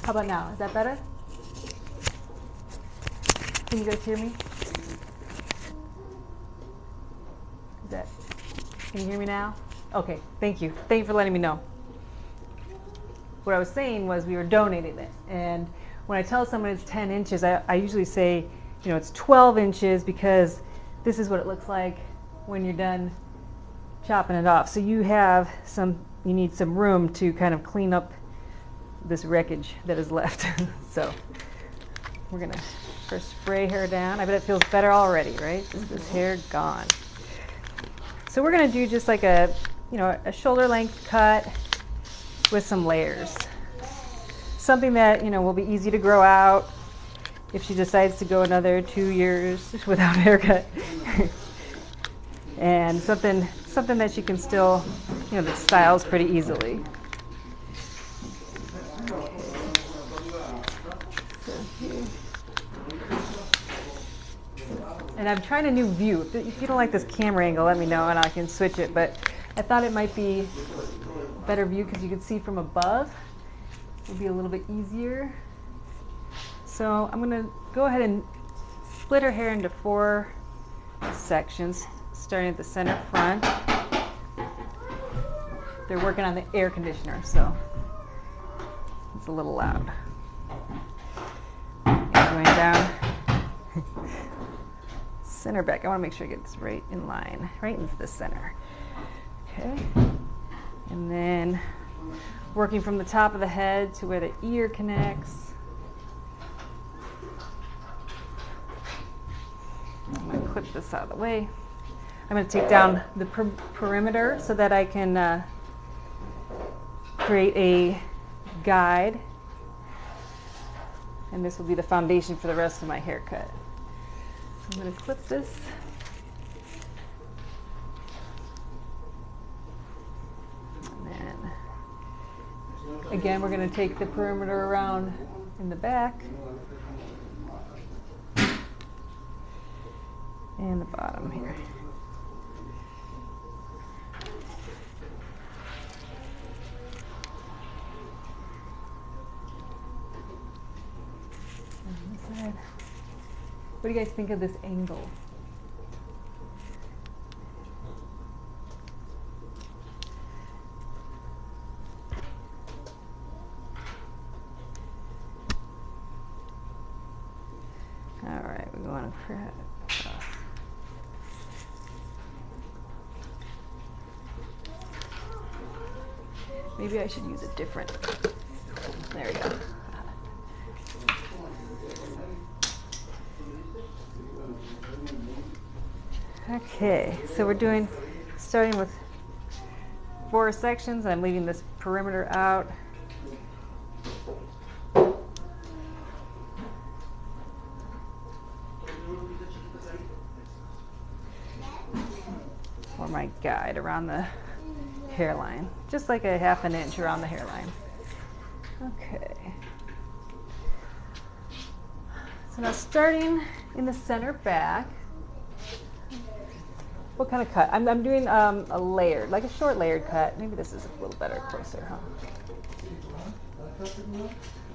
How about now? Is that better? Can you guys hear me? Can you hear me now? Okay, thank you. Thank you for letting me know. What I was saying was we were donating it. And when I tell someone it's 10 inches, I usually say, you know, it's 12 inches because this is what it looks like when you're done chopping it off. So you need some room to kind of clean up this wreckage that is left. So we're gonna first spray her down. I bet it feels better already, right? Just this hair gone. So we're gonna do just like a shoulder length cut with some layers. Something that, will be easy to grow out if she decides to go another 2 years without a haircut. And something that she can still, that styles pretty easily. And I'm trying a new view. If you don't like this camera angle, let me know and I can switch it. But I thought it might be a better view because you can see from above. It'll be a little bit easier. So I'm gonna go ahead and split her hair into 4 sections, starting at the center front. They're working on the air conditioner, so it's a little loud. And going down. Center back. I want to make sure I get this right in line, right into the center. Okay. And then working from the top of the head to where the ear connects. I'm going to clip this out of the way. I'm going to take down the perimeter so that I can create a guide. And this will be the foundation for the rest of my haircut. I'm going to clip this. And then, again, we're going to take the perimeter around in the back and the bottom here. On this side. What do you guys think of this angle? All right, we're going across. Maybe I should use a different. There we go. Okay, so we're starting with 4 sections. I'm leaving this perimeter out. For my guide around the hairline, just like a 1/2 inch around the hairline. Okay. So now starting in the center back. What kind of cut? I'm doing a layered, like a short layered cut. Maybe this is a little better, closer, huh? Is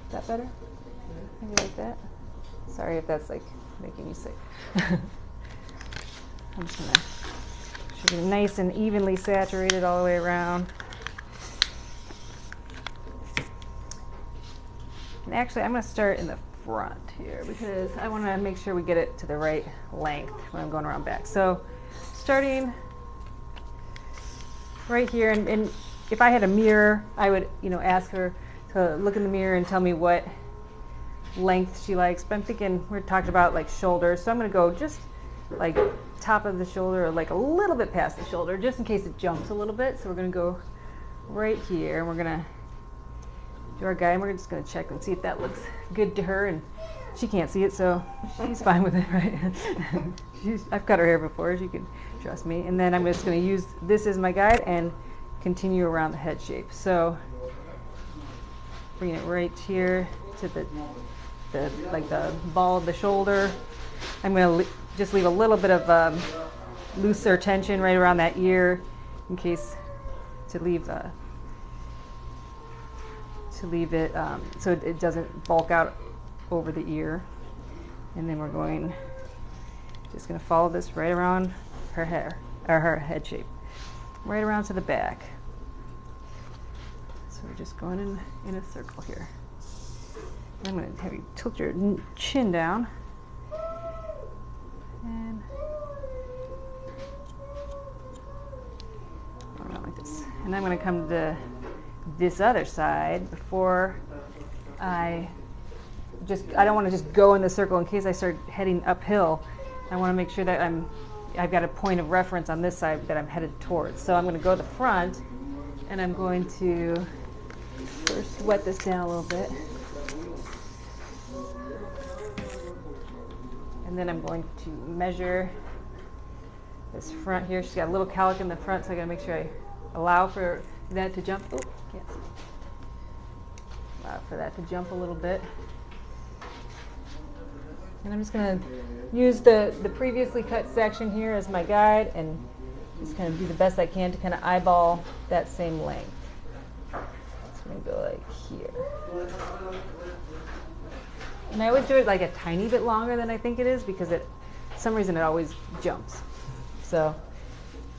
that better? Maybe like that? Sorry if that's like making you sick. I'm just gonna should be nice and evenly saturated all the way around. And actually, I'm gonna start in the front here because I want to make sure we get it to the right length when I'm going around back. So starting right here, and if I had a mirror, I would, ask her to look in the mirror and tell me what length she likes. But I'm thinking we're talking about like shoulders, so I'm going to go just like top of the shoulder or like a little bit past the shoulder, just in case it jumps a little bit. So we're going to go right here, and we're going to do our guide, and we're just going to check and see if that looks good to her. And she can't see it, so she's fine with it, right? I've cut her hair before, she can trust me. And then I'm just going to use this as my guide and continue around the head shape. So bring it right here to the ball of the shoulder. I'm going to just leave a little bit of looser tension right around that ear in case to leave to to leave it so it doesn't bulk out over the ear. And then we're just going to follow this right around her hair, or her head shape, right around to the back. So we're just going in a circle here. And I'm going to have you tilt your chin down. And around like this. And I'm going to come to this other side before I don't want to just go in the circle in case I start heading uphill. I want to make sure that I've got a point of reference on this side that I'm headed towards. So I'm going to go to the front, and I'm going to first wet this down a little bit. And then I'm going to measure this front here. She's got a little cowlick in the front, so I got to make sure I allow for that to jump. Oh, can't see. Allow for that to jump a little bit. And I'm just going to use the previously cut section here as my guide and just kind of do the best I can to kind of eyeball that same length. So I'm going to go like here. And I always do it like a tiny bit longer than I think it is because for some reason it always jumps. So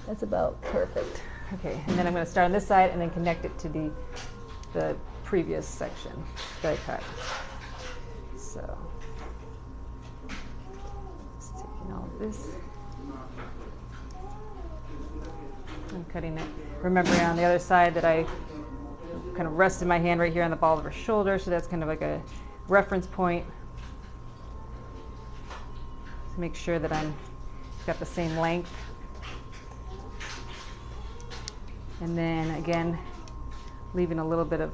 that's about perfect. Okay, and then I'm going to start on this side and then connect it to the previous section that I cut. So just taking all of this. I'm cutting it. Remembering on the other side that I kind of rested my hand right here on the ball of her shoulder, so that's kind of like a reference point to make sure that I've got the same length. And then again, leaving a little bit of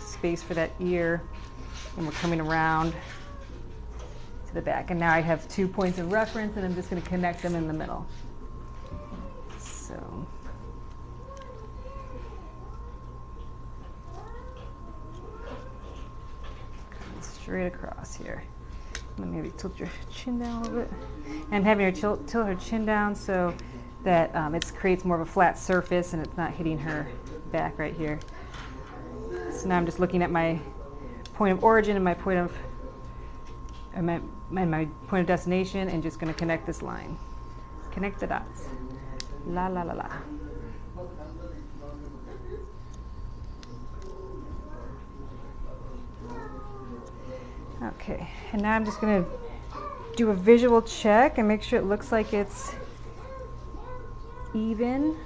space for that ear, and we're coming around to the back. And now I have 2 points of reference, and I'm just going to connect them in the middle. So straight across here. And maybe tilt your chin down a little bit. And having her tilt her chin down so that it creates more of a flat surface and it's not hitting her back right here. So now I'm just looking at my point of origin and my point of my point of destination and just going to connect this line. Connect the dots. La la la la. Okay, and now I'm just going to do a visual check and make sure it looks like it's even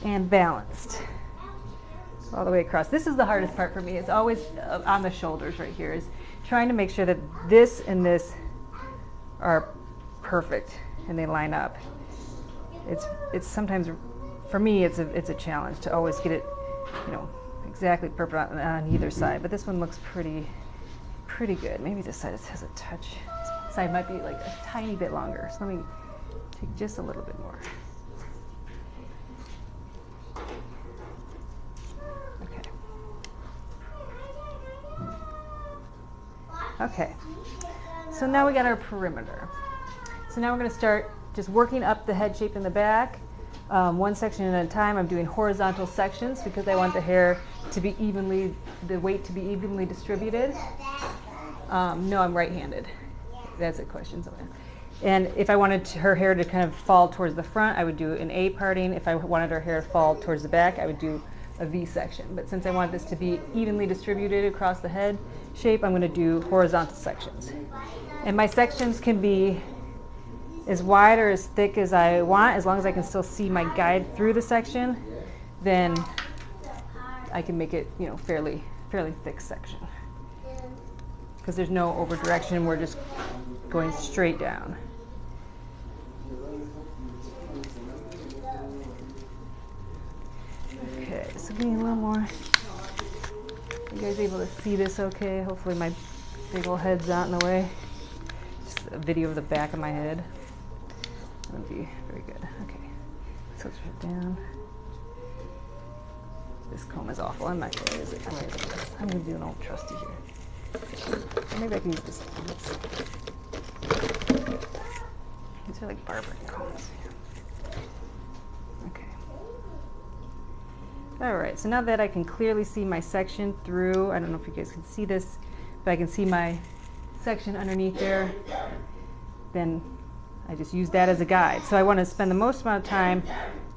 and balanced all the way across. This is the hardest part for me. It's always on the shoulders right here, is trying to make sure that this and this are perfect and they line up. It's sometimes, for me, it's a challenge to always get it, exactly perfect on either side. But this one looks pretty good. Maybe this side has a touch. This side might be like a tiny bit longer. So let me take just a little bit more. Okay, so now we got our perimeter. So now we're going to start just working up the head shape in the back, one section at a time. I'm doing horizontal sections because I want the hair to be the weight to be evenly distributed. No, I'm right-handed. That's a question somewhere. And if I wanted her hair to kind of fall towards the front, I would do an A parting. If I wanted her hair to fall towards the back, I would do a V section. But since I want this to be evenly distributed across the head shape, I'm going to do horizontal sections. And my sections can be as wide or as thick as I want, as long as I can still see my guide through the section. Then I can make it, fairly thick section. Because there's no over direction, we're just going straight down. Okay, so give me a little more. You guys able to see this okay? Hopefully my big old head's not in the way. Just a video of the back of my head. That would be very good. Okay, tilt it down. This comb is awful. I'm not going to use it. I'm going to do an old trusty here. Maybe I can use this. These are like barber combs. Okay. All right, so now that I can clearly see my section through, I don't know if you guys can see this, but I can see my section underneath there, then I just use that as a guide. So I want to spend the most amount of time,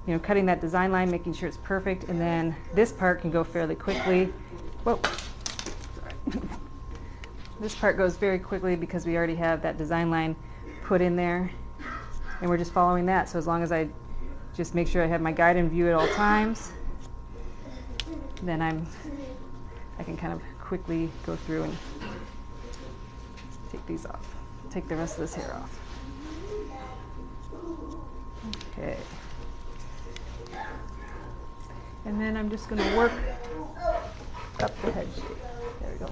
you know, cutting that design line, making sure it's perfect, and then this part can go fairly quickly. Whoa. This part goes very quickly because we already have that design line put in there, and we're just following that. So as long as I just make sure I have my guide in view at all times, then I can kind of quickly go through and take these off, take the rest of this hair off. Okay. And then I'm just going to work up the head shape. There we go.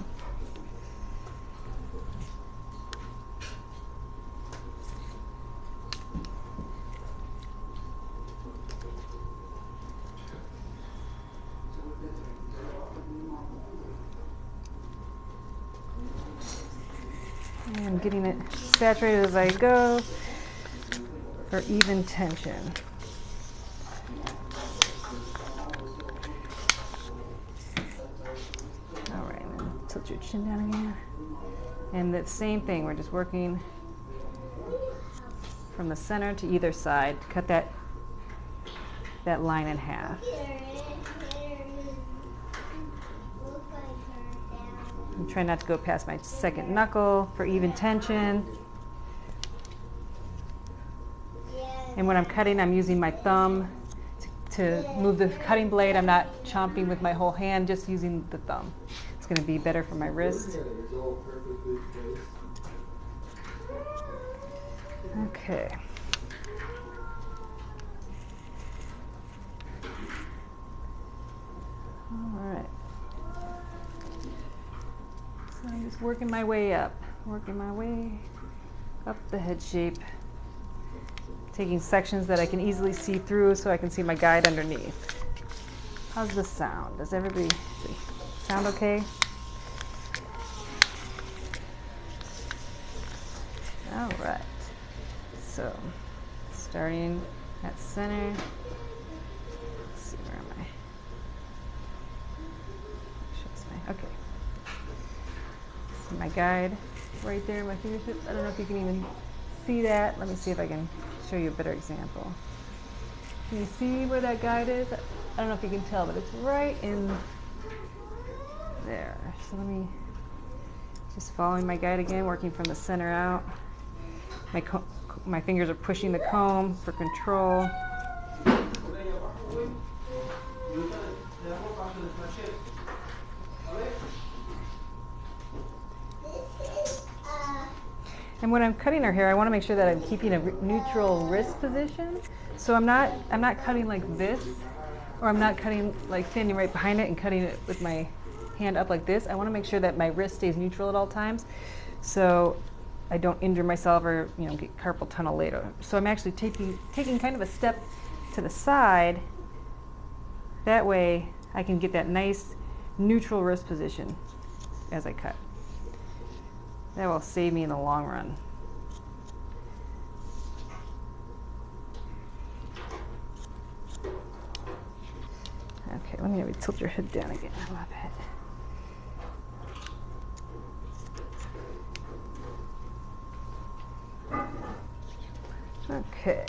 And I'm getting it saturated as I go for even tension. All right, and then tilt your chin down again. And the same thing, we're just working from the center to either side to cut that line in half. I'm trying not to go past my second knuckle for even tension. And when I'm cutting, I'm using my thumb to move the cutting blade. I'm not chomping with my whole hand, just using the thumb. It's going to be better for my wrist. Okay. All right. So I'm just working my way up the head shape, taking sections that I can easily see through so I can see my guide underneath. How's the sound? Does everybody sound okay? All right. So starting at center. Let's see, where am I? Okay. My guide right there, my fingertips. I don't know if you can even see that. Let me see if I can show you a better example. Can you see where that guide is? I don't know if you can tell, but it's right in there. So let me just following my guide again, working from the center out. My fingers are pushing the comb for control. And when I'm cutting her hair, I want to make sure that I'm keeping a neutral wrist position. So I'm not cutting like this, or I'm not cutting like standing right behind it and cutting it with my hand up like this. I want to make sure that my wrist stays neutral at all times, so I don't injure myself or get carpal tunnel later. So I'm actually taking kind of a step to the side. That way I can get that nice neutral wrist position as I cut. That will save me in the long run. Okay, let me maybe tilt your head down again a little bit. Okay.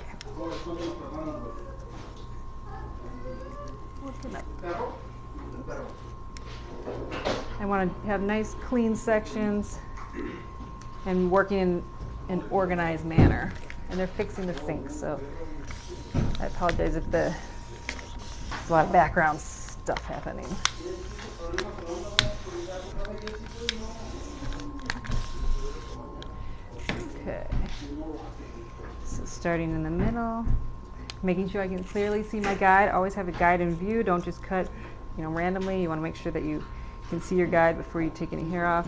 Looking up. I want to have nice clean sections and working in an organized manner. And they're fixing the sink, so I apologize if there's a lot of background stuff happening. Okay, so starting in the middle, making sure I can clearly see my guide. Always have a guide in view. Don't just cut randomly. You want to make sure that you can see your guide before you take any hair off.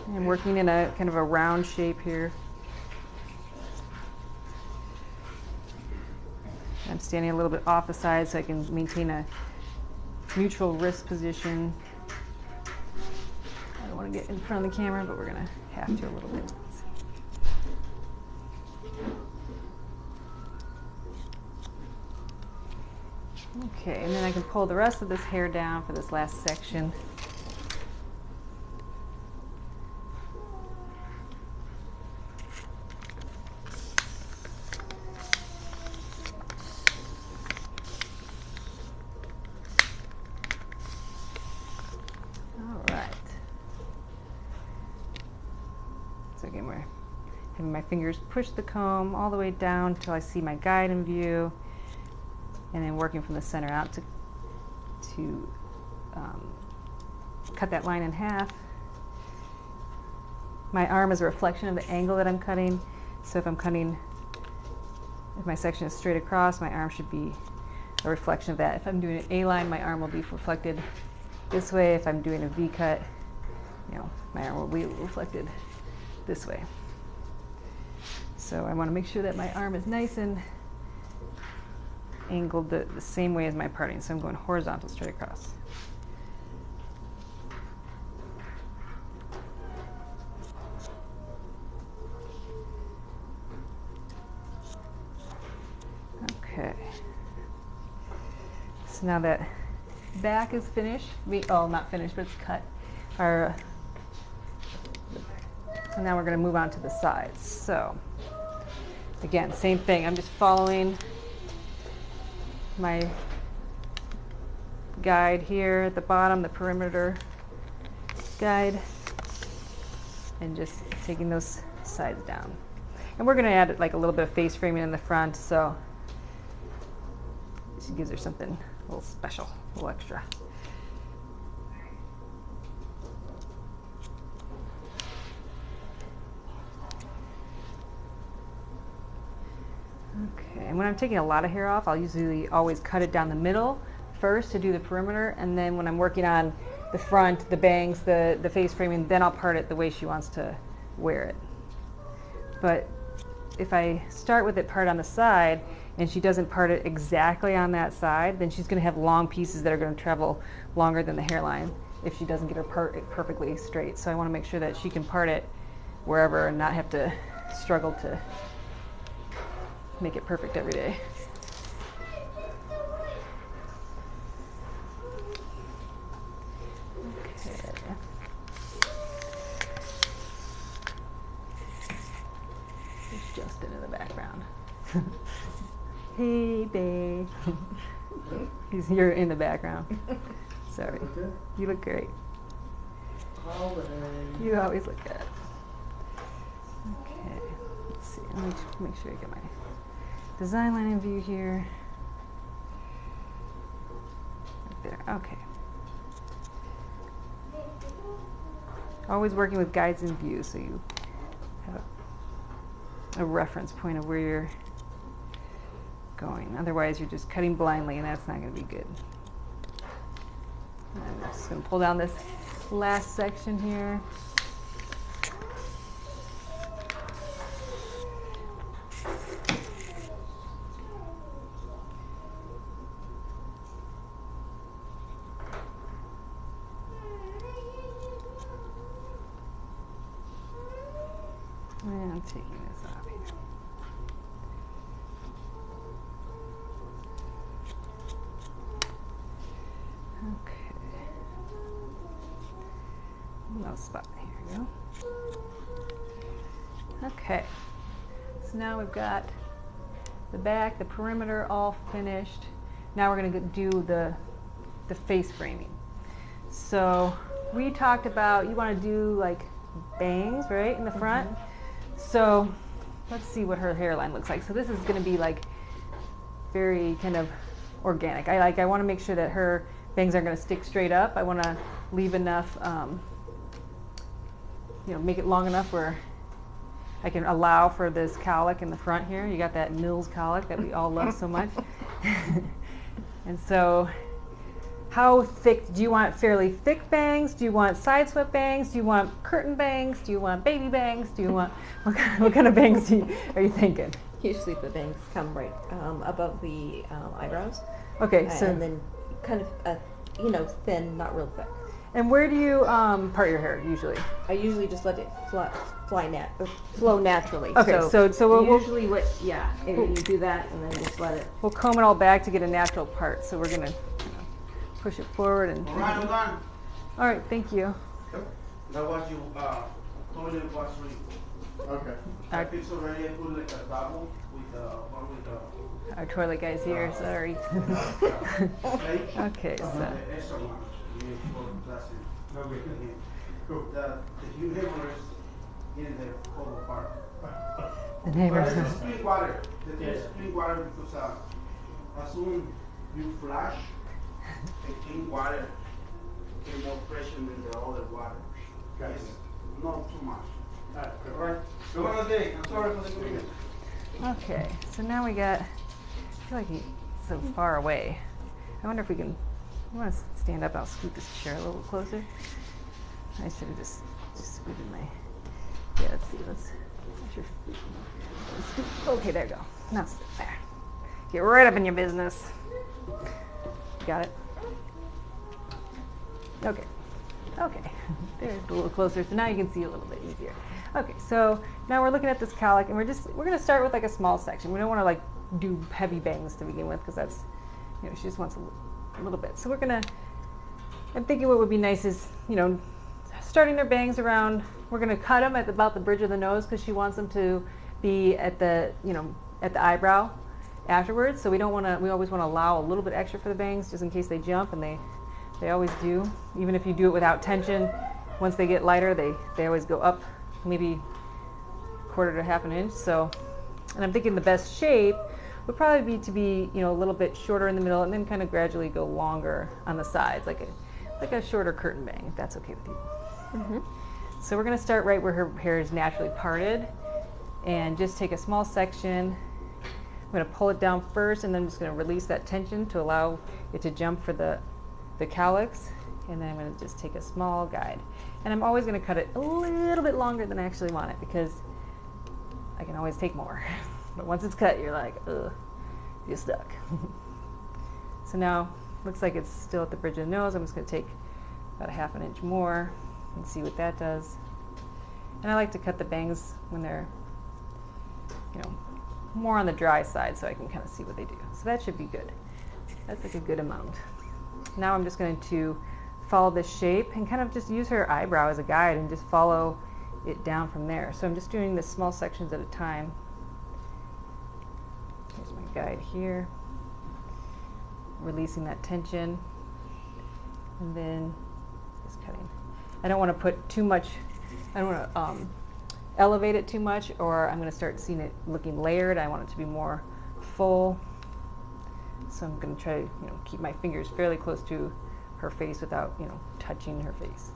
I'm working in a kind of a round shape here. I'm standing a little bit off the side so I can maintain a neutral wrist position. I don't want to get in front of the camera, but we're going to have to a little bit. Okay, and then I can pull the rest of this hair down for this last section. So again, we're having my fingers push the comb all the way down until I see my guide in view, and then working from the center out to cut that line in half. My arm is a reflection of the angle that I'm cutting, so if my section is straight across, my arm should be a reflection of that. If I'm doing an A-line, my arm will be reflected this way. If I'm doing a V-cut, my arm will be reflected this way. So I want to make sure that my arm is nice and angled the same way as my parting. So I'm going horizontal straight across. Okay. So now that back is finished, not finished, but it's cut. So now we're going to move on to the sides. So again, same thing. I'm just following my guide here at the bottom, the perimeter guide, and just taking those sides down. And we're going to add like a little bit of face framing in the front, so this gives her something a little special, a little extra. Okay, and when I'm taking a lot of hair off, I'll usually always cut it down the middle first to do the perimeter, and then when I'm working on the front, the bangs, the face framing, then I'll part it the way she wants to wear it. But if I start with it part on the side and she doesn't part it exactly on that side, then she's going to have long pieces that are going to travel longer than the hairline if she doesn't get her part perfectly straight. So I want to make sure that she can part it wherever and not have to struggle to make it perfect every day. Okay. There's Justin in the background. Hey, babe. You're in the background. Sorry. Okay. You look great. Holiday. You always look good. Okay. Let's see. Let me make sure I get my design line in view here. Right there. Okay. Always working with guides in view so you have a reference point of where you're going. Otherwise, you're just cutting blindly, and that's not going to be good. And I'm just going to pull down this last section here. And I'm taking this off here. Okay. No spot. Here we go. Okay. So now we've got the back, the perimeter all finished. Now we're going to do the face framing. So we talked about you want to do like bangs, right, in the front. Mm-hmm. So let's see what her hairline looks like. So this is going to be like very kind of organic. I want to make sure that her bangs aren't going to stick straight up. I want to leave enough, make it long enough where I can allow for this cowlick in the front here. You got that Mills cowlick that we all love so much. And so how thick, do you want fairly thick bangs? Do you want side swept bangs? Do you want curtain bangs? Do you want baby bangs? Do you want, what kind of bangs are you thinking? Usually the bangs come right above the eyebrows. Okay, so. And then kind of, thin, not real thick. And where do you part your hair usually? I usually just let it flow naturally. Okay, so we'll usually if you do that and then just let it. we'll comb it all back to get a natural part. So we're gonna push it forward and. All right, I'm done. All right, thank you. That was you, toilet was ready. Okay. I fixed already, I put like a double with one with Our toilet guy's here. Sorry. plate. Okay, The so extra one, you for plastic. Okay. The new neighbors in the whole park. the But neighbors. it's spring water, it's spring water because as soon you flush, the clean water get more pressure than the other water. It's not too much. Alright, so one other day, I'm sorry for the inconvenience. Okay, so now we got. I feel like he's so far away. I wonder if we can. I want to stand up. I'll scoot this chair a little closer. I should have just scooted my. Yeah, let's see. Let's your feet. Let's scoot. Okay, there you go. Now sit there. Get right up in your business. Got it. Okay. Okay. There's a little closer. So now you can see a little bit easier. Okay, so now we're looking at this cowlick, and we're gonna start with like a small section. We don't want to like do heavy bangs to begin with because that's, she just wants a little bit. So I'm thinking what would be nice is, starting their bangs around. We're gonna cut them at about the bridge of the nose because she wants them to be at the, at the eyebrow afterwards. So we always want to allow a little bit extra for the bangs just in case they jump, and they always do. Even if you do it without tension, once they get lighter, they always go up maybe quarter to half an inch. So, and I'm thinking the best shape would probably be to be, a little bit shorter in the middle and then kind of gradually go longer on the sides, like a shorter curtain bang, if that's okay with you. Mm-hmm. So we're going to start right where her hair is naturally parted and just take a small section. I'm going to pull it down first, and then I'm just going to release that tension to allow it to jump for the cowlicks. And then I'm going to just take a small guide. And I'm always going to cut it a little bit longer than I actually want it because I can always take more. But once it's cut, you're like, ugh, you're stuck. So now, looks like it's still at the bridge of the nose. I'm just going to take about a half an inch more and see what that does. And I like to cut the bangs when they're, more on the dry side so I can kind of see what they do. So that should be good. That's like a good amount. Now I'm just going to follow this shape and kind of just use her eyebrow as a guide and just follow it down from there. So I'm just doing this small sections at a time. Here's my guide here. Releasing that tension. And then just cutting. I don't want to put too much, I don't want to elevate it too much, or I'm going to start seeing it looking layered. I want it to be more full. So I'm going to try to keep my fingers fairly close to her face without touching her face.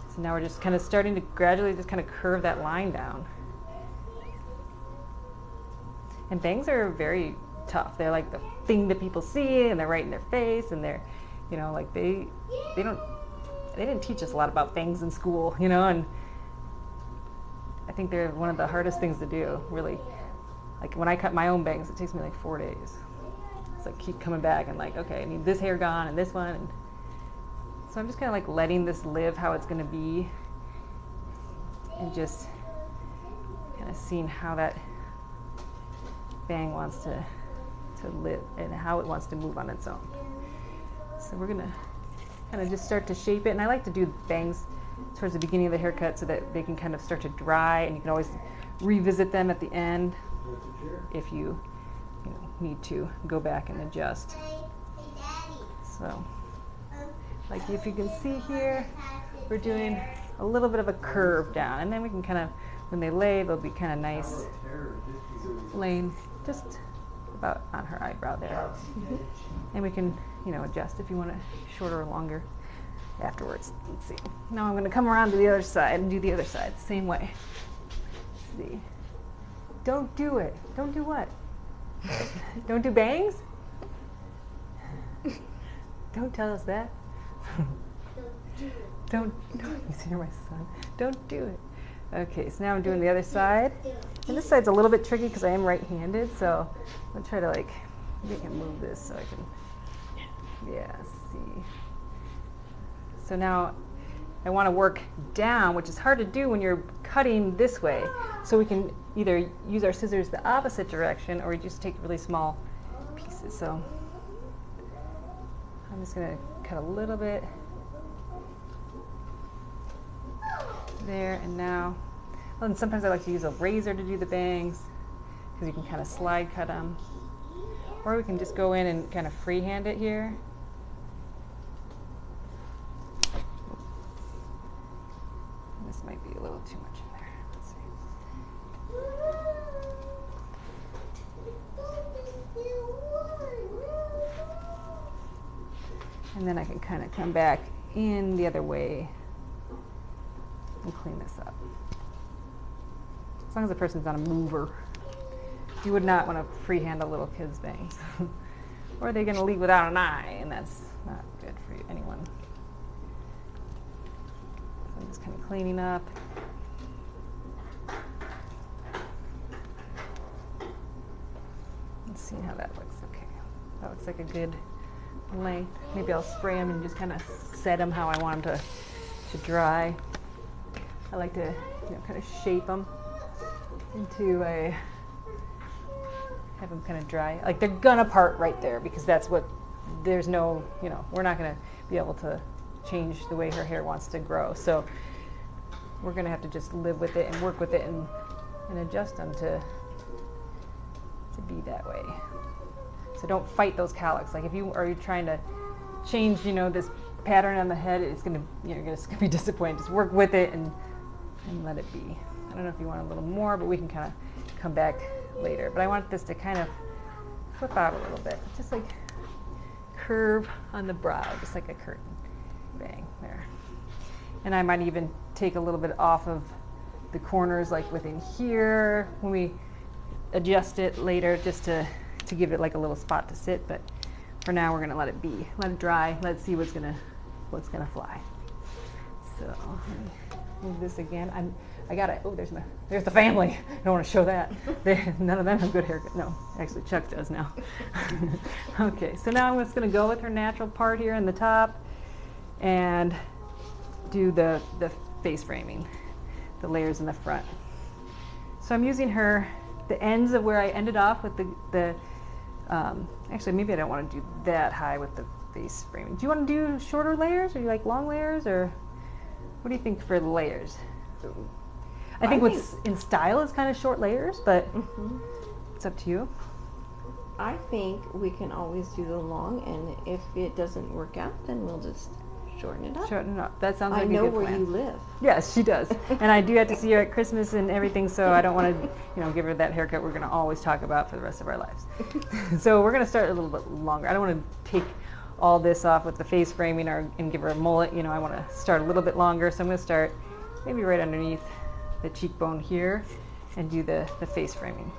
So now we're just kind of starting to gradually just kind of curve that line down. And bangs are very tough. They're like the thing that people see, and they're right in their face, and they're, like they didn't teach us a lot about bangs in school, and I think they're one of the hardest things to do, really. Like when I cut my own bangs, it takes me like 4 days. It's like keep coming back and like, okay, I need this hair gone and this one. And so I'm just kind of like letting this live how it's going to be, and just kind of seeing how that bang wants to live and how it wants to move on its own. So we're going to kind of just start to shape it. And I like to do bangs towards the beginning of the haircut so that they can kind of start to dry, and you can always revisit them at the end if you need to go back and adjust. So, like if you can see here, we're doing a little bit of a curve down, and then we can kind of, when they lay, they'll be kind of nice, laying just about on her eyebrow there. Mm-hmm. And we can, adjust if you want it shorter or longer afterwards. Let's see. Now I'm going to come around to the other side and do the other side the same way. Let's see. Don't do it. Don't do what? Don't do bangs? Don't tell us that. Don't, you see, you're my son. Don't do it. Okay, so now I'm doing the other side. And this side's a little bit tricky because I am right-handed, so I'm going to try to maybe I can move this so I can, see. So now I want to work down, which is hard to do when you're cutting this way. So we can either use our scissors the opposite direction, or we just take really small pieces. So I'm just going to cut a little bit there and now. Well, and sometimes I like to use a razor to do the bangs, because you can kind of slide cut them. Or we can just go in and kind of freehand it here. This might be a little too much in there. Let's see. And then I can kind of come back in the other way and clean this up. As long as the person's not a mover. You would not want to freehand a little kid's bangs. Or they're going to leave without an eye, and that's not good for anyone. So I'm just kind of cleaning up. Let's see how that looks. Okay, that looks like a good length. Maybe I'll spray them and just kind of set them how I want them to dry. I like to, kind of shape them into a, have them kind of dry. Like they're gonna part right there, because that's what, there's no, we're not gonna be able to change the way her hair wants to grow. So we're gonna have to just live with it and work with it and adjust them to be that way. So don't fight those cowlicks. Like if you are trying to change, this pattern on the head, it's gonna, you're just gonna be disappointed. Just work with it and let it be. I don't know if you want a little more, but we can kind of come back later. But I want this to kind of flip out a little bit, just like curve on the brow, just like a curtain. Bang, there. And I might even take a little bit off of the corners, like within here, when we adjust it later, just to give it like a little spot to sit. But for now, we're gonna let it be, let it dry. Let's see what's gonna fly. So let me move this again. I got it. Oh, there's the family. I don't want to show that. None of them have good haircut. No, actually Chuck does now. Okay, so now I'm just going to go with her natural part here in the top and do the face framing, the layers in the front. So I'm using the ends of where I ended off with actually maybe I don't want to do that high with the face framing. Do you want to do shorter layers, or do you like long layers, or what do you think for the layers? I think what's in style is kind of short layers, but it's up to you. I think we can always do the long, and if it doesn't work out, then we'll just shorten it up. Shorten it up. That sounds like a good plan. I know where you live. Yes, she does. And I do have to see her at Christmas and everything, so I don't want to, give her that haircut we're going to always talk about for the rest of our lives. So we're going to start a little bit longer. I don't want to take all this off with the face framing and give her a mullet. I want to start a little bit longer, so I'm going to start maybe right underneath the cheekbone here and do the face framing.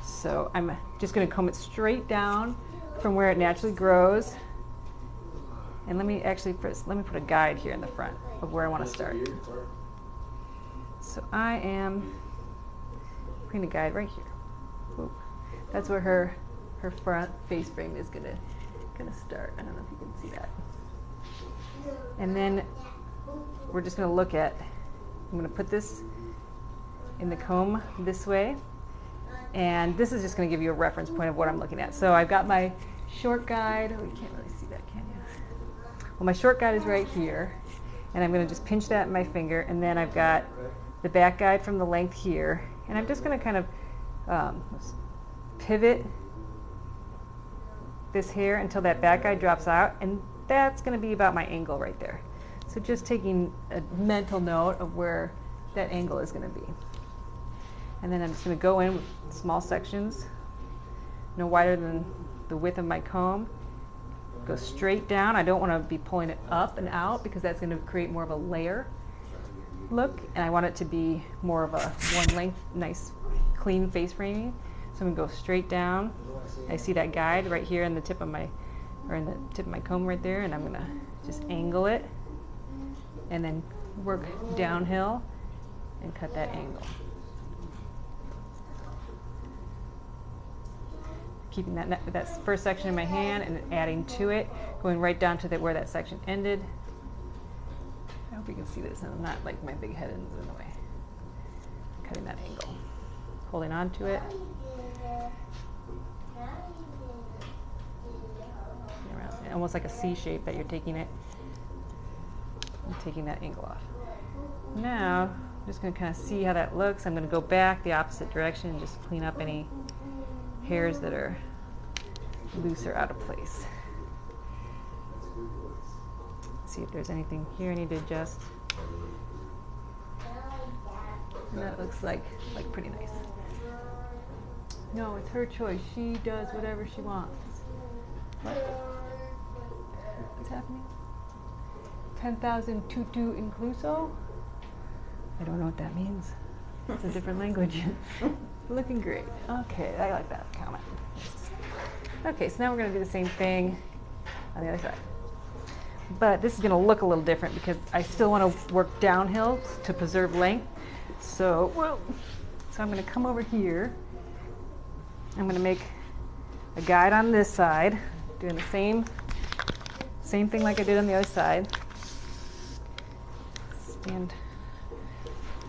So I'm just going to comb it straight down from where it naturally grows. And let me put a guide here in the front of where I want to start. So I am putting a guide right here. Whoop. That's where her front face frame is gonna start. I don't know if you can see that. And then we're just gonna look at, I'm gonna put this in the comb this way, and this is just gonna give you a reference point of what I'm looking at. So I've got my short guide. Oh, you can't really see that, can you? Well, my short guide is right here, and I'm gonna just pinch that in my finger, and then I've got the back guide from the length here, and I'm just gonna kind of pivot this hair until that back guide drops out, and that's gonna be about my angle right there. So just taking a mental note of where that angle is gonna be. And then I'm just gonna go in with small sections, no wider than the width of my comb. Go straight down. I don't wanna be pulling it up and out, because that's gonna create more of a layer look, and I want it to be more of a one length, nice clean face framing. So I'm gonna go straight down. I see that guide right here in the tip of my comb right there, and I'm gonna just angle it and then work downhill and cut that angle. Keeping that first section in my hand and adding to it, going right down to where that section ended, you can see this and not like my big head is in the way. Cutting that angle. Holding on to it. Around, almost like a C shape that you're taking it and taking that angle off. Now, I'm just going to kind of see how that looks. I'm going to go back the opposite direction and just clean up any hairs that are loose or out of place. See if there's anything here I need to adjust. And that looks like pretty nice. No, it's her choice. She does whatever she wants. What? What's happening? 10,000 tutu incluso? I don't know what that means. It's a different language. Looking great. Okay, I like that comment. Okay, so now we're going to do the same thing on the other side. But this is going to look a little different because I still want to work downhill to preserve length. So I'm going to come over here. I'm going to make a guide on this side, doing the same thing like I did on the other side. And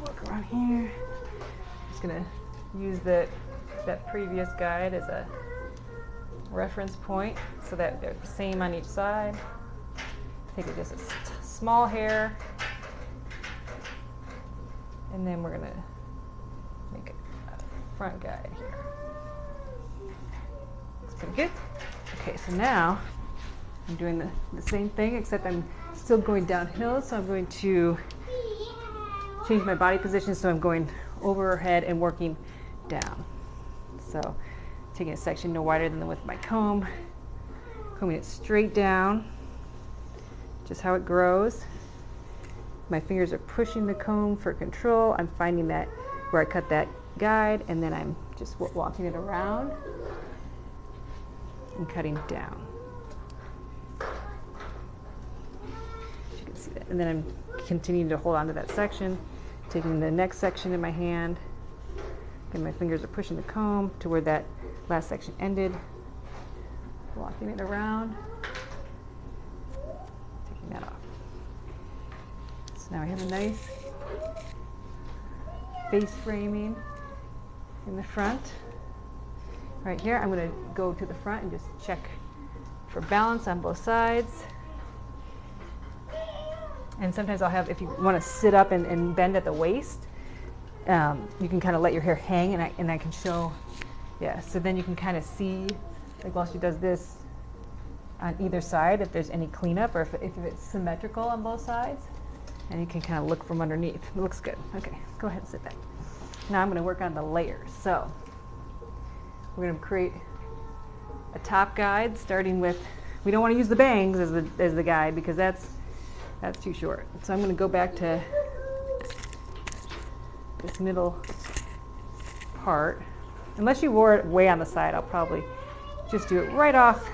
work around here. Just going to use that previous guide as a reference point so that they're the same on each side. Take just a small hair, and then we're going to make a front guide here. Looks pretty good. Okay, so now I'm doing the same thing, except I'm still going downhill, so I'm going to change my body position, so I'm going over her head and working down. So taking a section no wider than the width of my comb, combing it straight down, just how it grows. My fingers are pushing the comb for control. I'm finding that where I cut that guide, and then I'm just walking it around and cutting down. You can see that. And then I'm continuing to hold on to that section, taking the next section in my hand, and my fingers are pushing the comb to where that last section ended, walking it around, taking that off. So now I have a nice face framing in the front. Right here, I'm going to go to the front and just check for balance on both sides. And sometimes I'll have, if you want to sit up and bend at the waist, you can kind of let your hair hang, and I can show, yeah, so then you can kind of see, like while she does this on either side, if there's any cleanup or if it's symmetrical on both sides, and you can kind of look from underneath. It looks good. Okay, go ahead and sit back. Now I'm going to work on the layers. So we're going to create a top guide, starting with, we don't want to use the bangs as the guide because that's too short. So I'm going to go back to this middle part. Unless you wore it way on the side, I'll probably just do it right off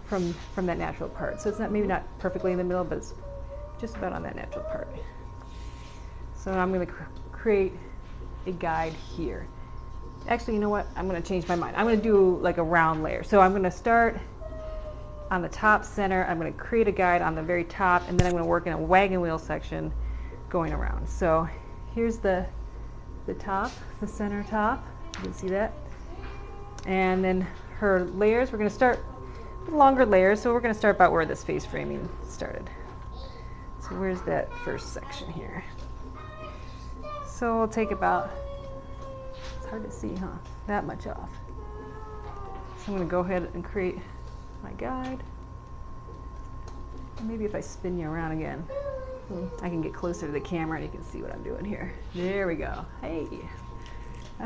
from that natural part. So it's maybe not perfectly in the middle, but it's just about on that natural part. So I'm going to create a guide here. Actually, you know what? I'm going to change my mind. I'm going to do like a round layer. So I'm going to start on the top center. I'm going to create a guide on the very top, and then I'm going to work in a wagon wheel section going around. So here's the top, the center top. You can see that. And then her layers, we're going to start with longer layers. So we're going to start about where this face framing started. So where's that first section here? So we'll take about, it's hard to see, huh? That much off. So I'm going to go ahead and create my guide. And maybe if I spin you around again, I can get closer to the camera and you can see what I'm doing here. There we go. Hey.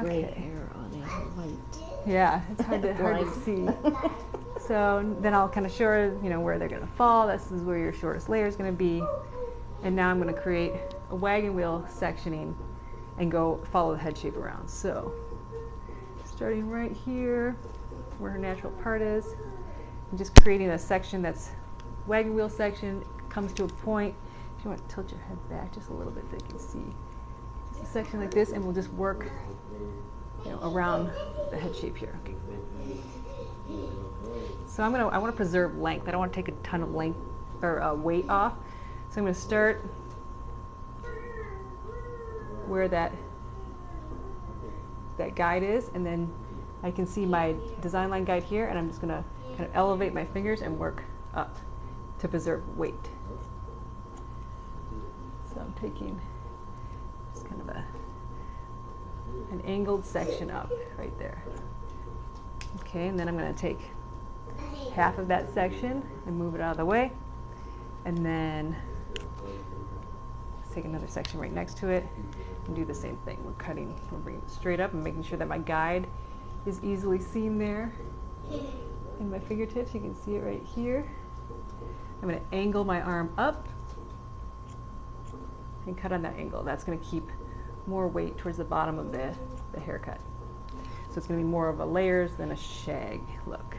Gray Okay. hair on it, white. Yeah, it's hard to see. So then I'll kind of show her, where they're going to fall. This is where your shortest layer is going to be. And now I'm going to create a wagon wheel sectioning and go follow the head shape around. So starting right here where her natural part is, and just creating a section that's wagon wheel section, comes to a point. If you want to tilt your head back just a little bit so you can see. Just a section like this, and we'll just work around the head shape here. Okay. So I want to preserve length. I don't want to take a ton of length or weight off. So I'm going to start where that guide is, and then I can see my design line guide here, and I'm just gonna kind of elevate my fingers and work up to preserve weight. So I'm taking just kind of an angled section up right there. Okay, and then I'm gonna take half of that section and move it out of the way, and then take another section right next to it and do the same thing. We're bringing it straight up and making sure that my guide is easily seen there in my fingertips. You can see it right here. I'm going to angle my arm up and cut on that angle. That's going to keep more weight towards the bottom of the haircut. So it's going to be more of a layers than a shag look.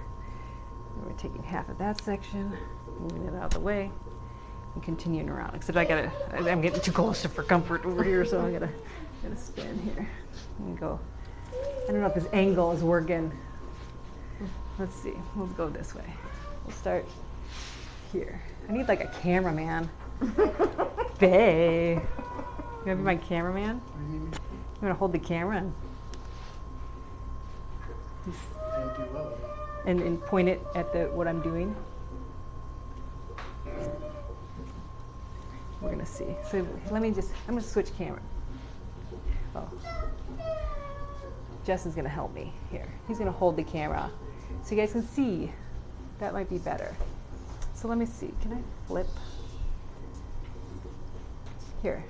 And we're taking half of that section, moving it out of the way, and continuing around. Except I'm getting too close for comfort over here, so I'm gonna spin here and go. I don't know if this angle is working. Let's see. We'll go this way. We'll start here. I need like a cameraman. Bae. You wanna be my cameraman? You wanna hold the camera and point it at what I'm doing? We're gonna see. So I'm gonna switch camera. Oh. Justin's gonna help me here. He's gonna hold the camera so you guys can see. That might be better. So let me see, can I flip? Here.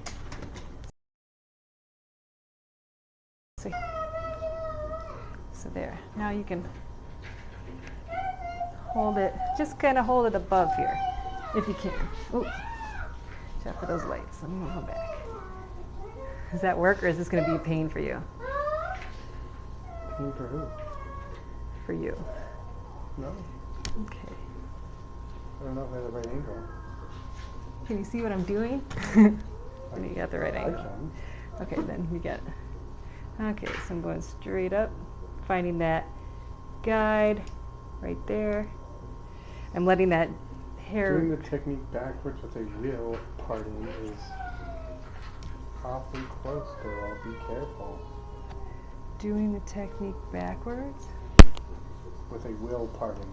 See. So there, now you can hold it, just kind of hold it above here, if you can. Ooh. Check for those lights. Let me move them back. Does that work, or is this going to be a pain for you? Pain for who? For you. No. Okay. I don't know if I have the right angle. Can you see what I'm doing? You got the right I angle. can. Okay, then we get it. Okay, so I'm going straight up, finding that guide right there. I'm letting that hair. Doing the technique backwards with a wheel parting is awfully close, girl. Be careful. Doing the technique backwards? With a wheel parting.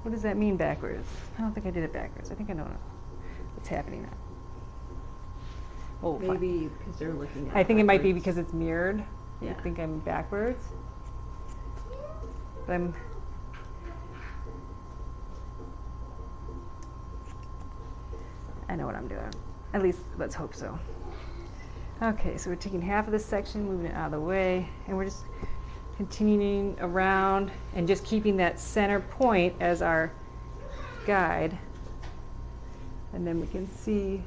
What does that mean backwards? I don't think I did it backwards. I think I know what's happening now. Oh, Maybe because they're looking at I think it might be backwards. because it's mirrored. Yeah. I think I'm backwards. But I know what I'm doing. At least, let's hope so. Okay, so we're taking half of this section, moving it out of the way, and we're just continuing around and just keeping that center point as our guide. And then we can see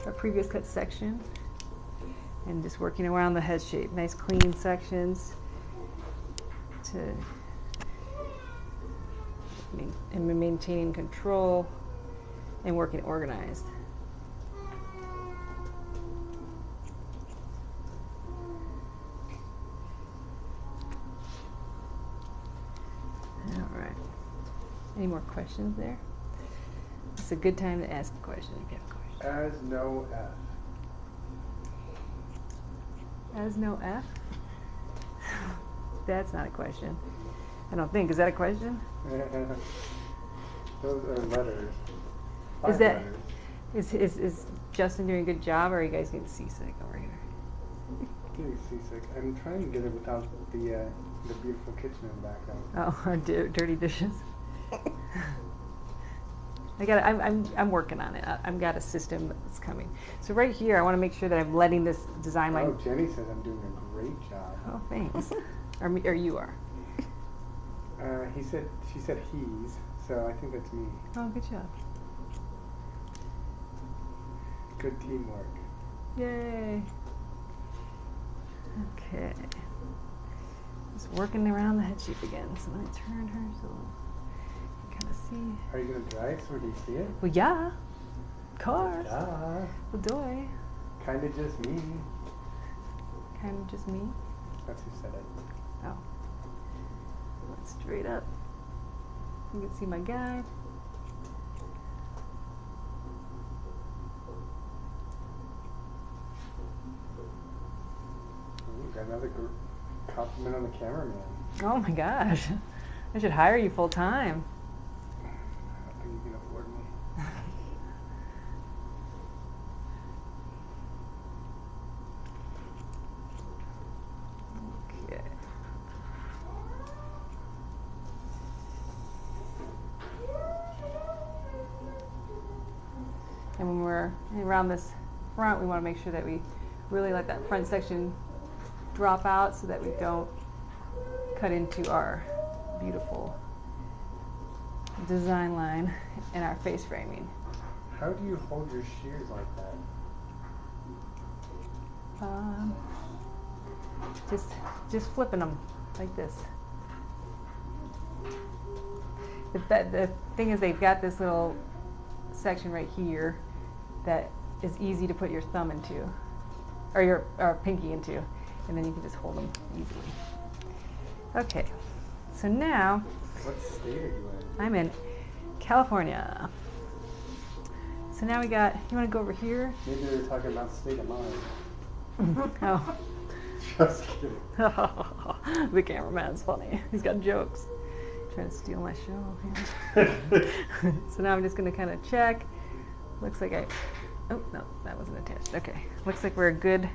our previous cut section and just working around the head shape. Nice clean sections and maintaining control and working organized. All right. Any more questions there? It's a good time to ask a question if you have a question. As no F. As no F? That's not a question. I don't think. Is that a question? Those are letters. Is 5 that letters. is Justin doing a good job, or are you guys getting seasick over here? Getting seasick. I'm trying to get it without the beautiful kitchen in the background. Oh, our dirty dishes. I'm working on it. I've got a system that's coming. So right here, I want to make sure that I'm letting this design line. Oh, Jenny says I'm doing a great job. Oh, thanks. or you are. She said he's, so I think that's me. Oh, good job. Good teamwork. Yay. Okay. Just working around the head shape again. So let me turn her so you can kind of see. Are you gonna drive so we can see it? Well, yeah. Of course. Ah, Well, doy. kinda just me. Kind of just me. That's who said it. Oh. Let's straight up. You can see my guide. a compliment on the cameraman. Oh my gosh. I should hire you full time. I don't think you can afford me. Okay. And when we're around this front, we want to make sure that we really let that front section drop out so that we don't cut into our beautiful design line and our face framing. How do you hold your shears like that? Just flipping them like this. The thing is, they've got this little section right here that is easy to put your thumb into, or your pinky into, and then you can just hold them easily. Okay, so now What state are you in? I'm in California. So now we got, you want to go over here? Maybe they were talking about state of mind. Oh. Just kidding. The cameraman's funny. He's got jokes. Trying to steal my show. So now I'm just going to kind of check. Looks like oh no, that wasn't attached. Okay, looks like we're a good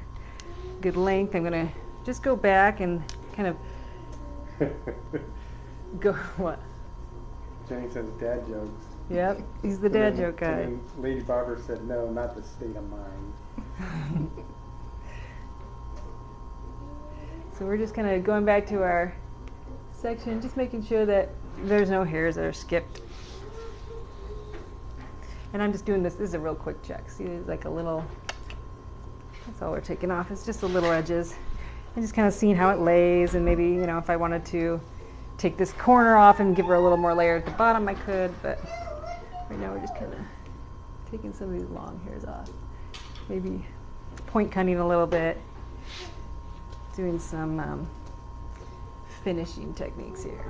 length. I'm going to just go back and kind of go, what? Jenny says dad jokes. Yep, he's the dad joke guy. And then Lady Barber said, no, not the state of mind. So we're just kind of going back to our section, just making sure that there's no hairs that are skipped. And I'm just doing this. This is a real quick check. See, there's like a little, that's all we're taking off. It's just the little edges. And just kind of seeing how it lays, and maybe, you know, if I wanted to take this corner off and give her a little more layer at the bottom, I could, but right now we're just kind of taking some of these long hairs off. Maybe point cutting a little bit, doing some finishing techniques here.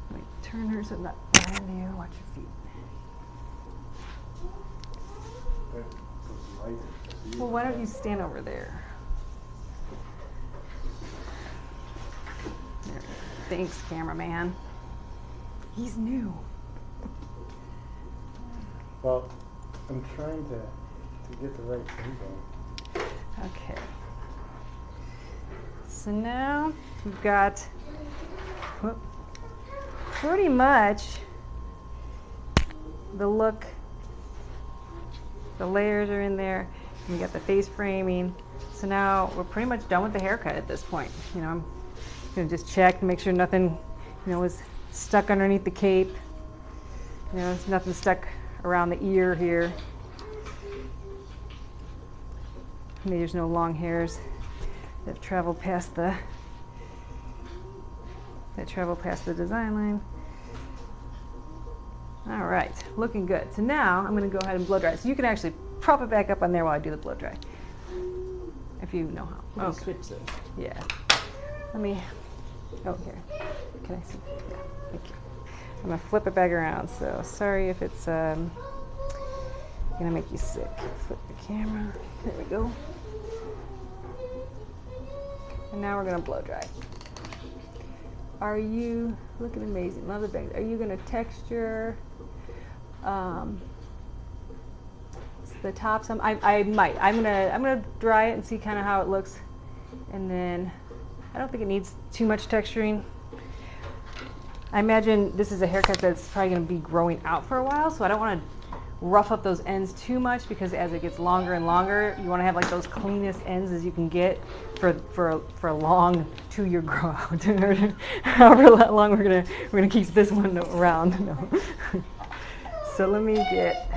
Let me turn her so I'm not behind you. Watch your feet. Well, why don't you stand over there? There. Thanks, cameraman. He's new. Well, I'm trying to get the right angle. Okay. So now we've got pretty much the look. The layers are in there. And we got the face framing. So now we're pretty much done with the haircut at this point. You know, I'm gonna just check to make sure nothing, you know, is stuck underneath the cape. You know, there's nothing stuck around the ear here. Maybe there's no long hairs that have traveled past the design line. All right, looking good. So now I'm going to go ahead and blow dry. So you can actually prop it back up on there while I do the blow dry, if you know how. Okay. Switch those. Yeah. Let me. Oh, here. Can I see? Yeah. Thank you. I'm gonna flip it back around. So sorry if it's gonna make you sick. Flip the camera. There we go. And now we're gonna blow dry. Are you looking amazing? Love the bangs. Are you gonna texture the tops? I might. I'm gonna dry it and see kind of how it looks, and then I don't think it needs too much texturing. I imagine this is a haircut that's probably going to be growing out for a while, so I don't want to rough up those ends too much, because as it gets longer and longer, you want to have like those cleanest ends as you can get for a long 2-year grow out. However long we're gonna keep this one around. No. So let me get.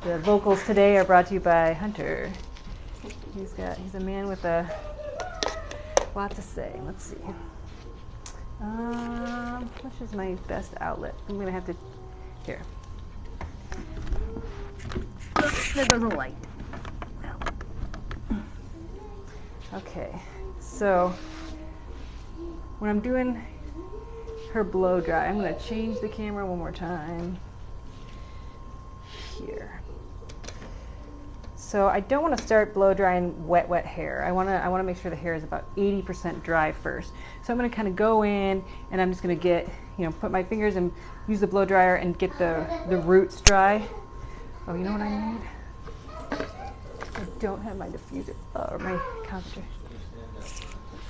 The vocals today are brought to you by Hunter. He's a man with a lot to say. Let's see. Which is my best outlet? I'm gonna have to, here. Oops, there goes a light. Okay, so when I'm doing her blow dry. I'm going to change the camera one more time. Here. So I don't want to start blow drying wet hair. I want to make sure the hair is about 80% dry first. So I'm going to kind of go in and I'm just going to get, put my fingers and use the blow dryer and get the roots dry. Oh, you know what I need? I don't have my diffuser or my concentrator. Let's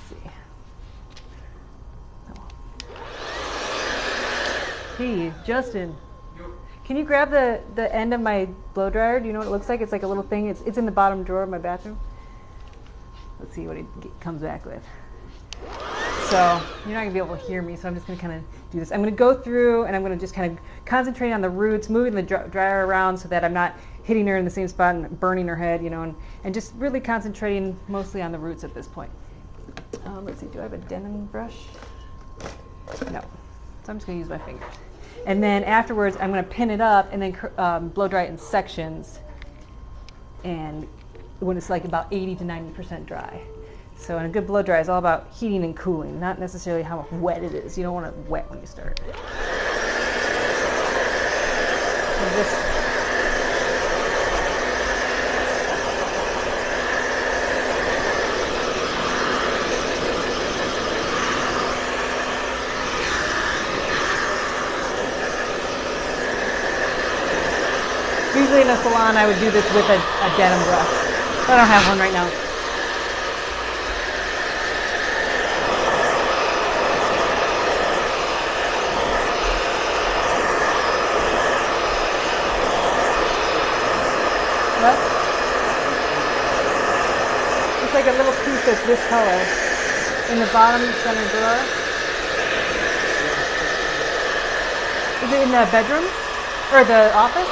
see. Oh. Hey, Justin. Can you grab the end of my blow dryer? Do you know what it looks like? It's like a little thing. It's in the bottom drawer of my bathroom. Let's see what he comes back with. So you're not going to be able to hear me, so I'm just going to kind of do this. I'm going to go through and I'm going to just kind of concentrate on the roots, moving the dryer around so that I'm not hitting her in the same spot and burning her head, and just really concentrating mostly on the roots at this point. Let's see, do I have a denim brush? No. So I'm just going to use my fingers. And then afterwards, I'm going to pin it up and then blow dry it in sections. And when it's like about 80 to 90% dry. So a good blow dry is all about heating and cooling, not necessarily how wet it is. You don't want it wet when you start. And just usually in a salon, I would do this with a denim brush. But I don't have one right now. What? It's like a little piece that's this color in the bottom center drawer. Is it in the bedroom or the office?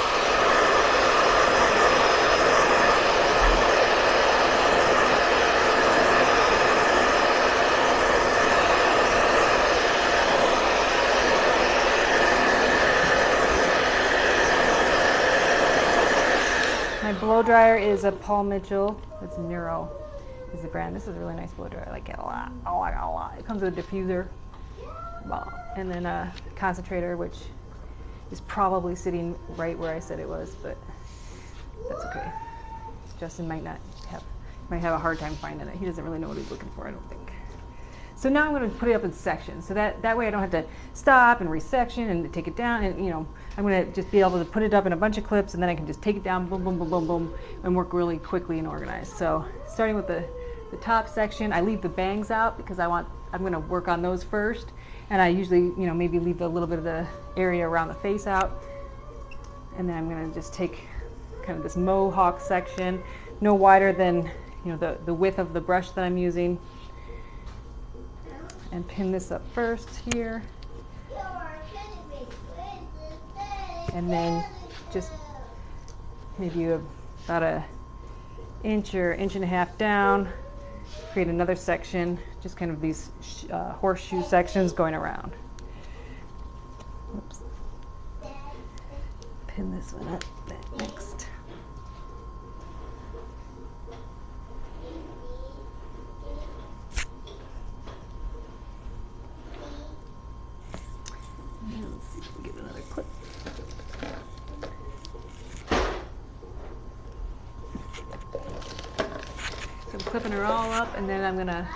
My blow dryer is a Paul Mitchell. It's Neuro is the brand. This is a really nice blow dryer. I like it a lot. Oh, I got a lot. It comes with a diffuser. Well, and then a concentrator, which is probably sitting right where I said it was, but that's okay. Justin might have a hard time finding it. He doesn't really know what he's looking for, I don't think. So now I'm going to put it up in sections, so that way I don't have to stop and resection and take it down, and I'm going to just be able to put it up in a bunch of clips, and then I can just take it down, boom, boom, boom, boom, boom, and work really quickly and organized. So starting with the top section, I leave the bangs out because I'm going to work on those first, and I usually maybe leave a little bit of the area around the face out, and then I'm going to just take kind of this mohawk section, no wider than the width of the brush that I'm using. And pin this up first here. And then just maybe about an inch or inch and a half down, create another section, just kind of these horseshoe sections going around. Oops. Pin this one up next. Let's see if we can get another clip. So I'm clipping her all up, and then I'm gonna,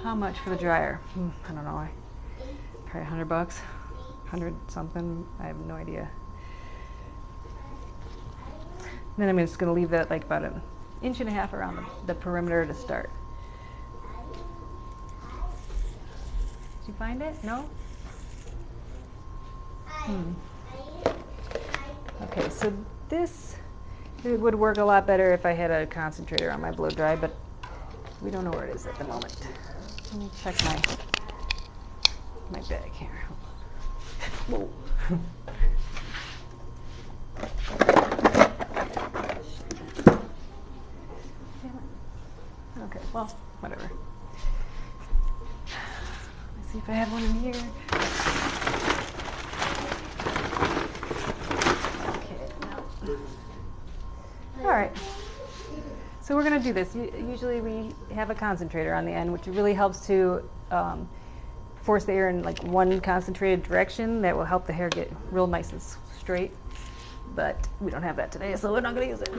how much for the dryer? I don't know, probably $100, 100 something, I have no idea. And then I'm just gonna leave that like about an inch and a half around the perimeter to start. Did you find it? No? Okay, so it would work a lot better if I had a concentrator on my blow dry, but we don't know where it is at the moment. Let me check my bag here. Whoa. Okay, well, whatever. Let's see if I have one in here. All right, so we're going to do this. Usually we have a concentrator on the end, which really helps to force the air in like one concentrated direction that will help the hair get real nice and straight. But we don't have that today, so we're not going to use it.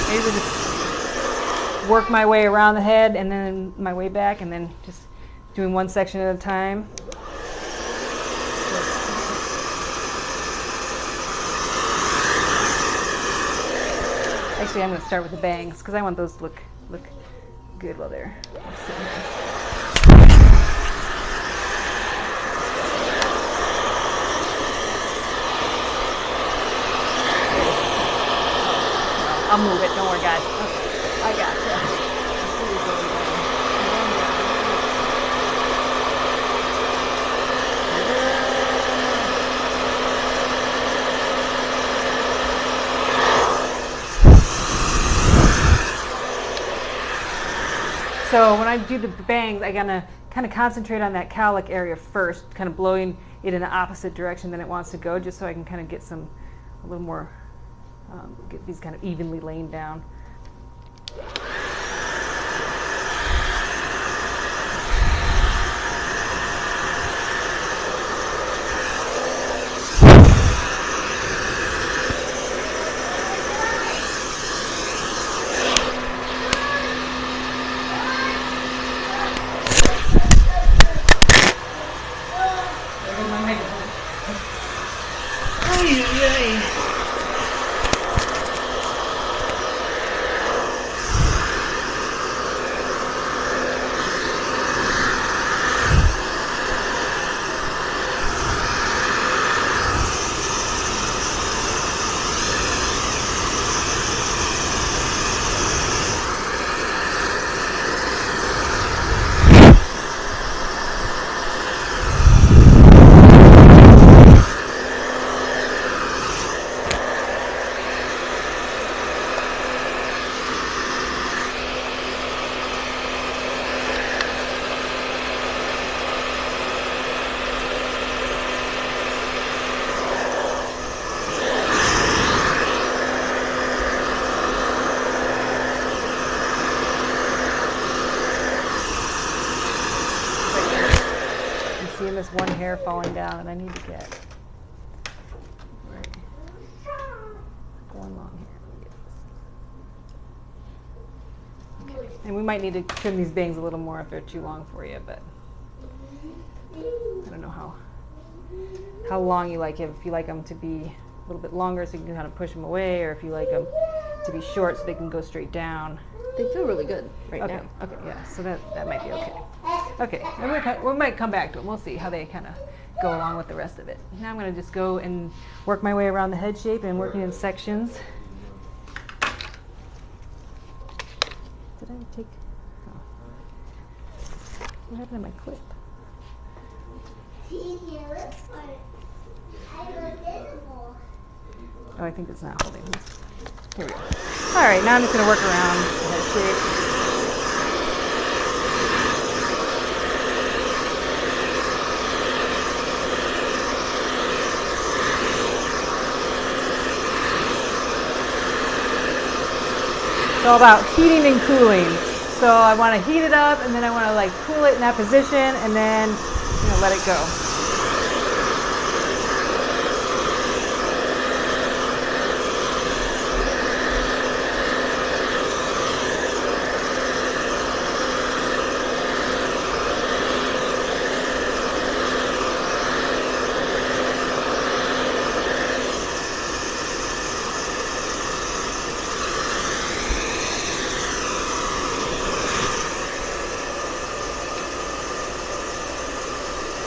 I usually just work my way around the head and then my way back, and then just doing one section at a time. Actually, I'm going to start with the bangs because I want those to look good while they're sitting there. I'll move it. Don't worry, guys. Okay. I gotcha. So when I do the bangs, I gotta kind of concentrate on that cowlick area first, kind of blowing it in the opposite direction than it wants to go, just so I can kind of get a little more, get these kind of evenly laying down. Seeing this one hair falling down, and I need to get one long hair. Okay. And we might need to trim these bangs a little more if they're too long for you, but I don't know how long you like it. If you like them to be a little bit longer so you can kind of push them away, or if you like them to be short so they can go straight down. They feel really good right Okay. now. Okay. Yeah. So that might be okay. Okay. And we might come back to it. We'll see how they kind of go along with the rest of it. Now I'm going to just go and work my way around the head shape and working in sections. Did I take? Oh. What happened to my clip? Oh, I think it's not holding. Here we go. All right, now I'm just going to work around the head shape. It's all about heating and cooling. So I want to heat it up, and then I want to like cool it in that position, and then let it go.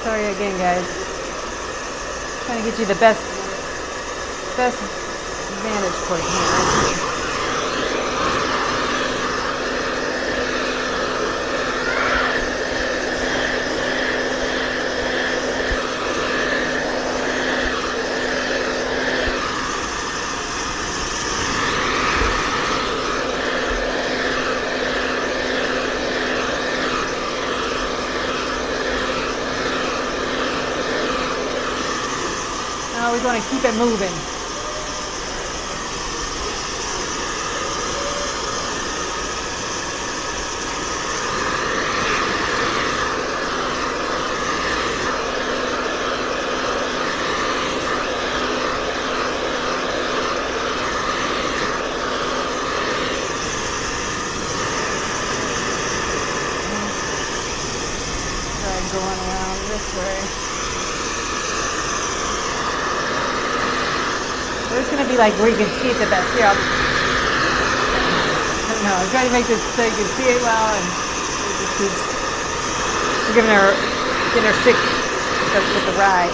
Sorry again, guys. Trying to get you the best vantage point here. We want to keep it moving. be like where you can see it the best. Here, I don't know. I'm trying to make this so you can see it well, and it just keeps. We're getting her sick with the ride.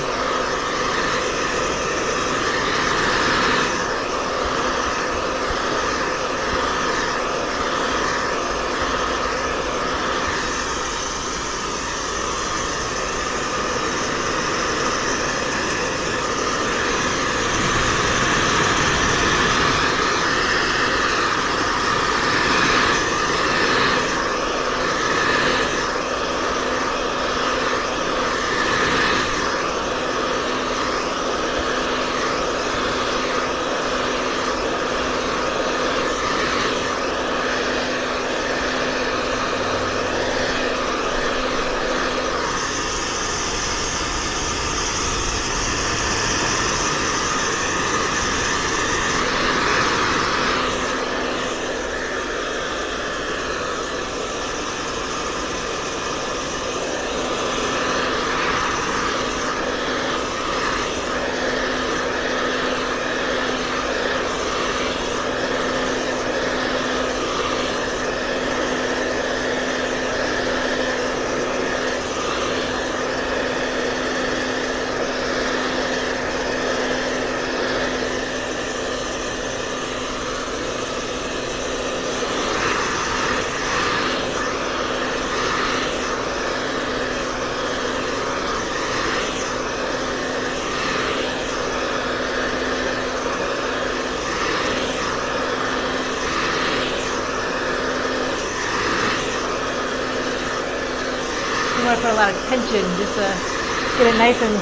You want to put a lot of tension just to get it nice and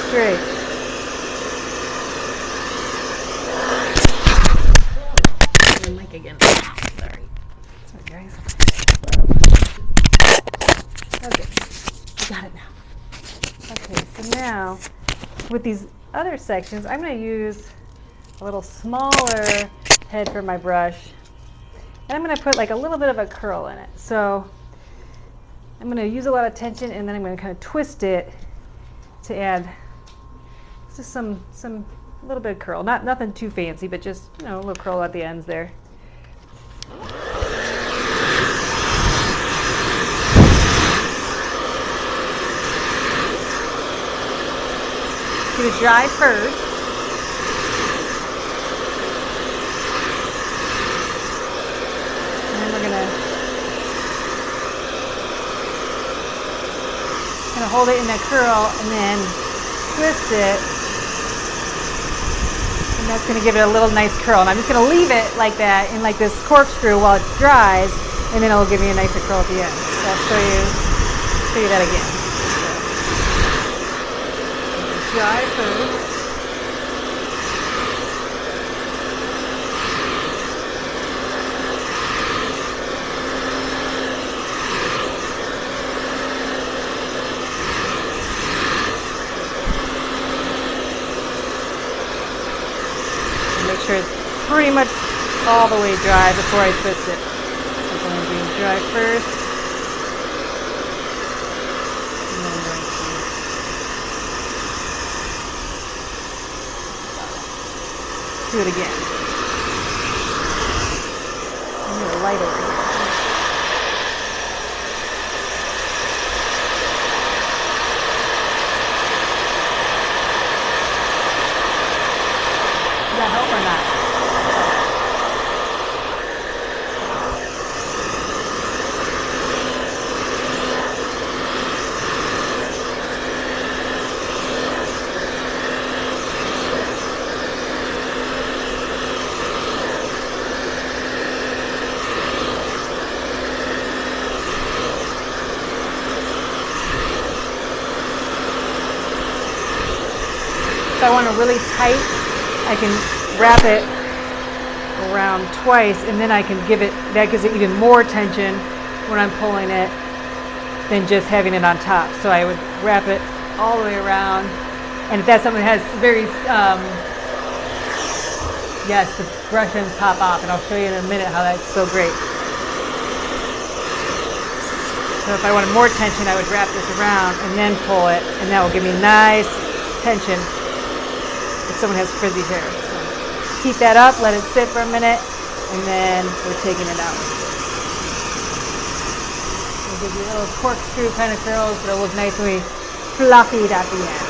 straight. The mic again. Sorry, guys. Okay, got it now. Okay, so now with these other sections, I'm going to use a little smaller head for my brush, and I'm going to put like a little bit of a curl in it. So I'm going to use a lot of tension, and then I'm going to kind of twist it to add just some little bit of curl. Nothing too fancy, but just, you know, a little curl at the ends there. Do it dry first. And then we're going to hold it in a curl and then twist it, and that's going to give it a little nice curl. And I'm just going to leave it like that in like this corkscrew while it dries, and then it'll give me a nicer curl at the end. So I'll show you that again. So, dry first. Make sure it's pretty much all the way dry before I twist it. I'm going to do dry first. And then I'm going to do it again. I'm going to light over here. Does that help or not? If I want it really tight, I can wrap it around twice, and then I can that gives it even more tension when I'm pulling it than just having it on top. So I would wrap it all the way around, and if that's something that has very, yes, the brush ends pop off, and I'll show you in a minute how that's so great. So if I wanted more tension, I would wrap this around and then pull it, and that will give me nice tension if someone has frizzy hair. So. Heat that up, let it sit for a minute, and then we're taking it out. We'll give you little corkscrew kind of curls, but it'll look nice when we fluffy it at the end.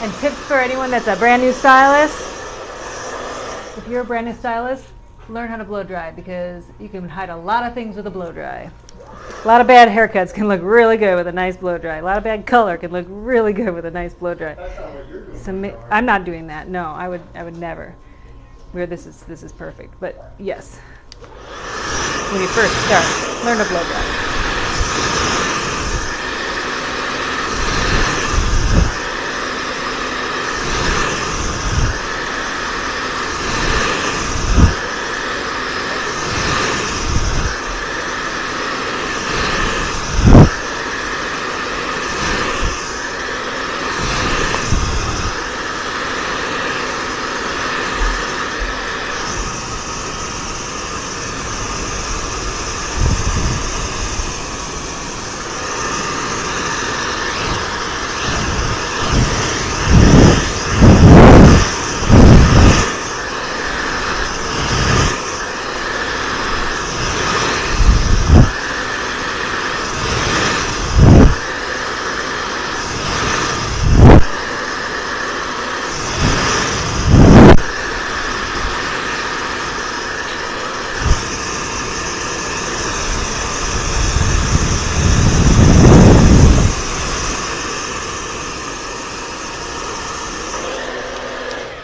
And tips for anyone that's a brand new stylist. If you're a brand new stylist, learn how to blow dry, because you can hide a lot of things with a blow dry. A lot of bad haircuts can look really good with a nice blow dry. A lot of bad color can look really good with a nice blow dry. That's not what you're doing. So I'm not doing that. No, I would never. Where this is perfect. But yes, when you first start, learn to blow dry.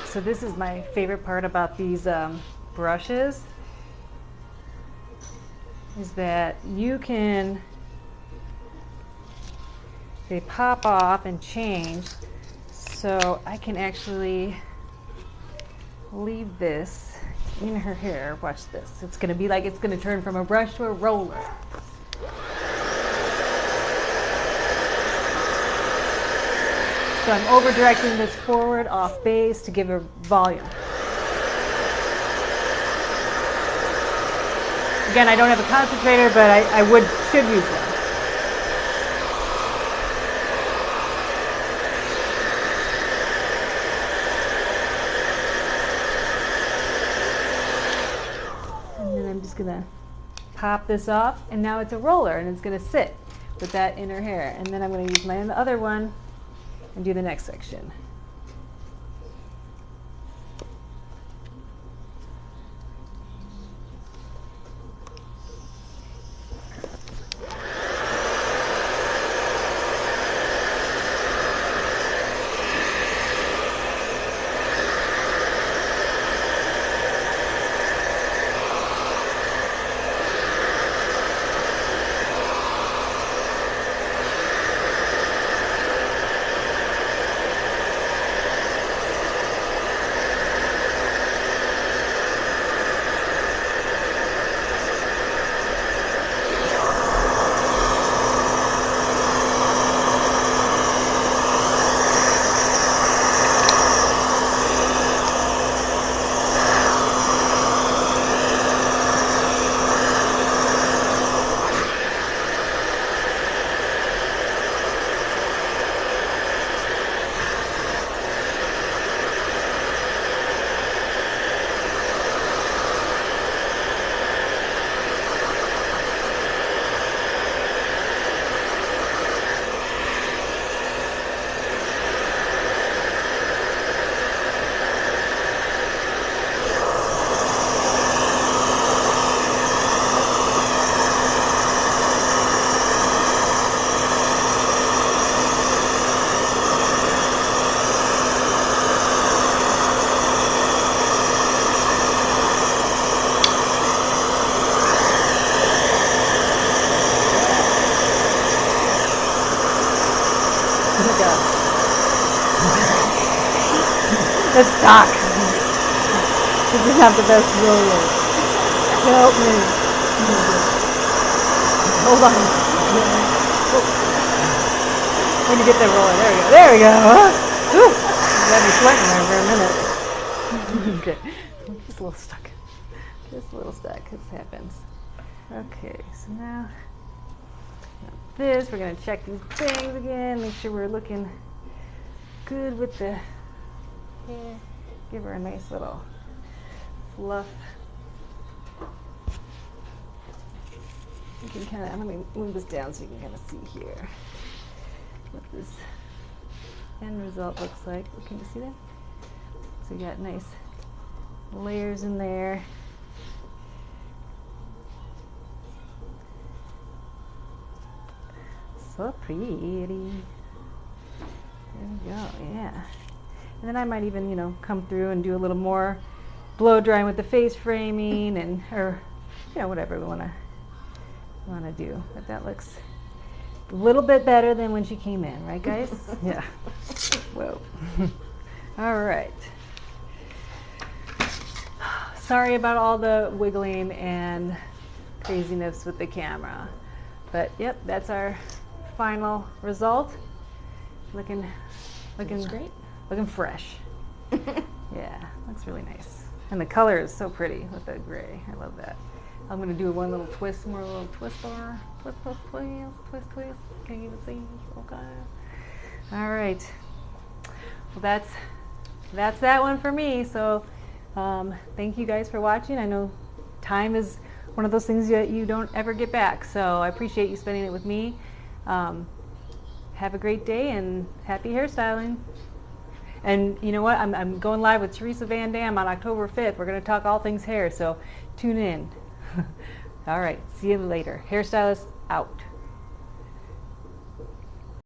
So this is my favorite part about these brushes, is that they pop off and change, so I can actually leave this in her hair. Watch this. It's going to be like it's going to turn from a brush to a roller. So I'm over directing this forward off base to give her volume. Again, I don't have a concentrator, but I should use one. And then I'm just gonna pop this off, and now it's a roller, and it's gonna sit with that inner hair. And then I'm gonna use my other one and do the next section. The stock. This doesn't have the best roller. Help me. Hold on. When you get that roller, there we go. There we go. Whew. You got me sweating there for a minute. Okay. Just a little stuck. Just a little stuck. This happens. Okay, so now this, we're going to check these bangs again, make sure we're looking good with the hair. Give her a nice little fluff. You can kind of, let me move this down so you can kind of see here what this end result looks like. Can you see that? So you got nice layers in there. So pretty. There we go, yeah. And then I might even, come through and do a little more blow drying with the face framing and, or, whatever we want to do. But that looks a little bit better than when she came in, right, guys? Yeah. Whoa. All right. Sorry about all the wiggling and craziness with the camera. But, yep, that's our final result. Looking great. Looking fresh. Yeah, looks really nice. And the color is so pretty with the gray. I love that. I'm going to do one little twist, more little twist bar. Twist, twist, twist, twist, twist. Can you even see? Okay. All right. Well, that's that one for me. So thank you guys for watching. I know time is one of those things that you don't ever get back. So I appreciate you spending it with me. Have a great day and happy hairstyling. And you know what? I'm going live with Teresa Van Dam on October 5th. We're going to talk all things hair, so tune in. All right. See you later. Hairstylist out.